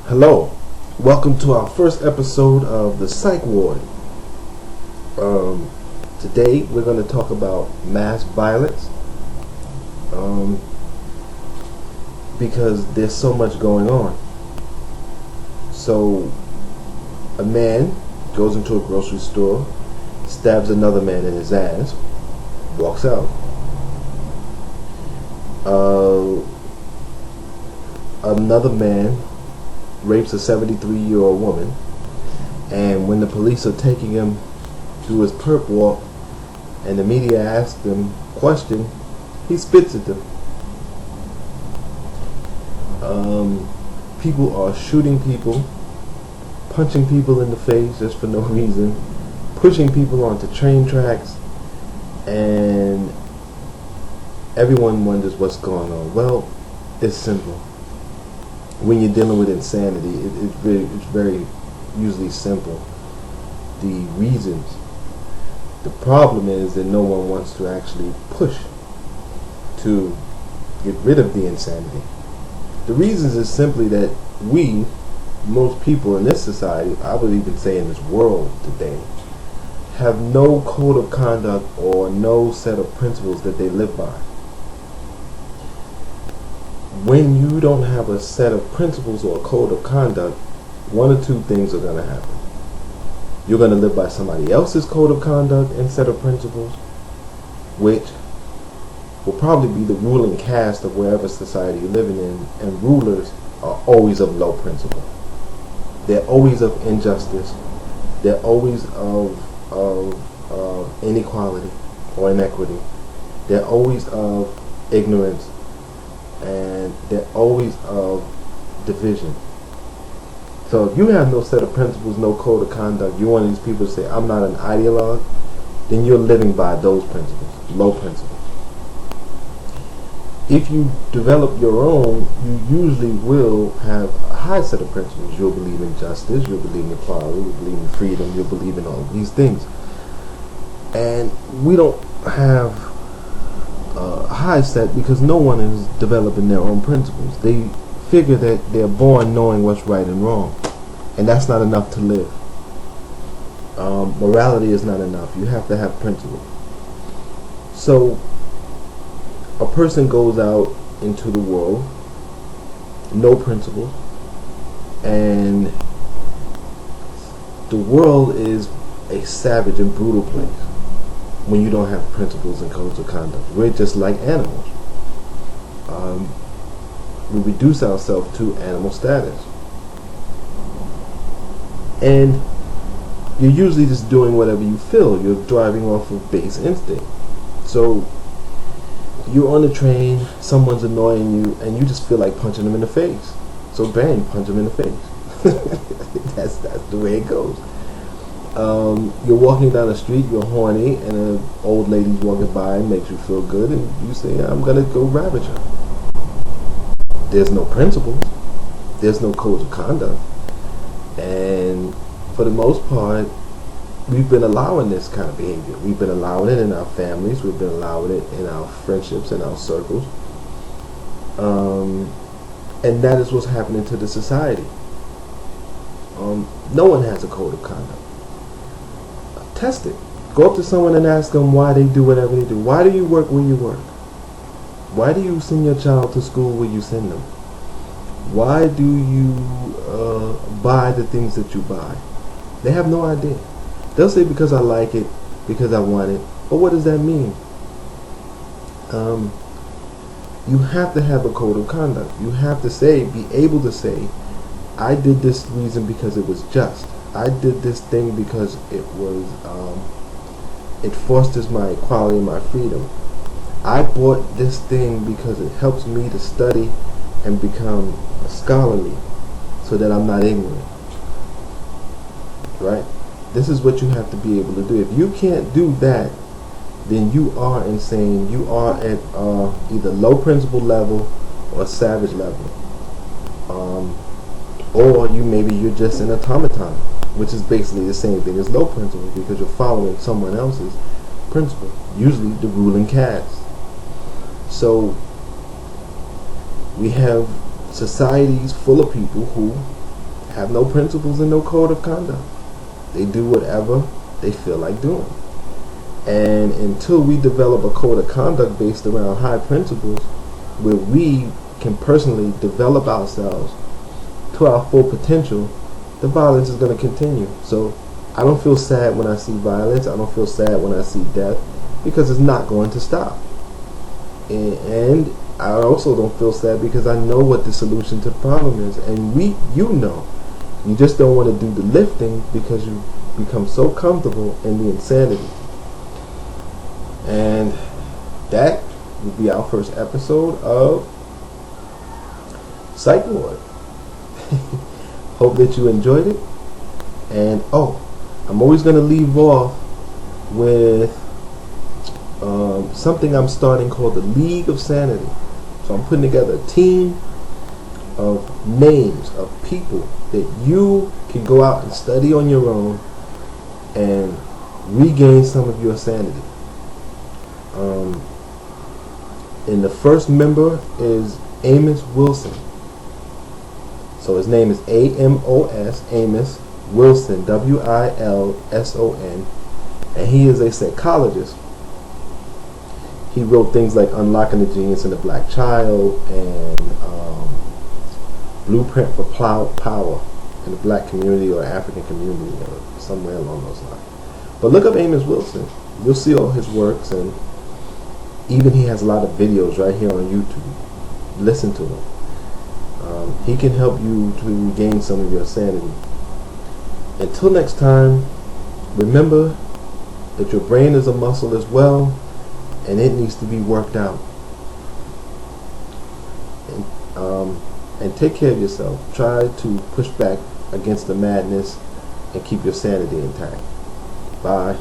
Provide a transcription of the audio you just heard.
Hello, welcome to our first episode of the Psych Ward. Today we're going to talk about mass violence because there's so much going on. So, a man goes into a grocery store, stabs another man in his ass, walks out. Another man rapes a 73-year-old woman, and when the police are taking him through his perp walk and the media asks him question, he spits at them. People are shooting people, punching people in the face just for no reason, pushing people onto train tracks, and everyone wonders what's going on. Well, it's simple. When you're dealing with insanity, it's very usually simple. The reasons. The problem is that no one wants to actually push to get rid of the insanity. The reasons is simply that we, most people in this society, I would even say in this world today, have no code of conduct or no set of principles that they live by. When you don't have a set of principles or a code of conduct, one or two things are going to happen. You're going to live by somebody else's code of conduct and set of principles, which will probably be the ruling caste of wherever society you're living in, and rulers are always of low principle. They're always of injustice. They're always of inequality or inequity. They're always of ignorance. And they're always of division. So if you have no set of principles, no code of conduct, you're one of these people who say, I'm not an ideologue, then you're living by those principles, low principles. If you develop your own, you usually will have a high set of principles. You'll believe in justice, you'll believe in equality, you'll believe in freedom, you'll believe in all of these things. And we don't have high set because no one is developing their own principles. They figure that they're born knowing what's right and wrong, and that's not enough to live. Morality is not enough. You have to have principles. So a person goes out into the world, no principles, and the world is a savage and brutal place. When you don't have principles and codes of conduct, we're just like animals. We reduce ourselves to animal status, and you're usually just doing whatever you feel. You're driving off of base instinct. So you're on the train, someone's annoying you, and you just feel like punching them in the face. So bang, punch them in the face. That's the way it goes. You're walking down the street, you're horny, and an old lady's walking by and makes you feel good, and you say, I'm going to go ravage her. There's no principles. There's no codes of conduct. And for the most part, we've been allowing this kind of behavior. We've been allowing it in our families. We've been allowing it in our friendships, in our circles. And that is what's happening to the society. No one has a code of conduct. Test it. Go up to someone and ask them why they do whatever they do. Why do you work where you work? Why do you send your child to school where you send them? Why do you buy the things that you buy? They have no idea. They'll say because I like it, because I want it. But what does that mean? You have to have a code of conduct. You have to be able to say, I did this reason because it was just. I did this thing because it was, it fosters my equality and my freedom. I bought this thing because it helps me to study and become scholarly so that I'm not ignorant. Right? This is what you have to be able to do. If you can't do that, then you are insane. You are at either low principle level or savage level. Or you're just an automaton, which is basically the same thing as low principle because you're following someone else's principle, usually the ruling caste. So we have societies full of people who have no principles and no code of conduct. They do whatever they feel like doing. And until we develop a code of conduct based around high principles, where we can personally develop ourselves to our full potential, the violence is going to continue. So I don't feel sad when I see violence. I don't feel sad when I see death, because it's not going to stop. And I also don't feel sad because I know what the solution to the problem is. And you know. You just don't want to do the lifting because you become so comfortable in the insanity. And that will be our first episode of Psych Ward. Hope that you enjoyed it. And I'm always going to leave off with something I'm starting called the League of Sanity. So I'm putting together a team of names of people that you can go out and study on your own and regain some of your sanity. And the first member is Amos Wilson. So his name is Amos, Amos Wilson, Wilson, and he is a psychologist. He wrote things like Unlocking the Genius in the Black Child and Blueprint for Power in the Black community or African community or somewhere along those lines. But look up Amos Wilson. You'll see all his works, and even he has a lot of videos right here on YouTube. Listen to him. He can help you to regain some of your sanity. Until next time, remember that your brain is a muscle as well, and it needs to be worked out. And take care of yourself. Try to push back against the madness and keep your sanity intact. Bye.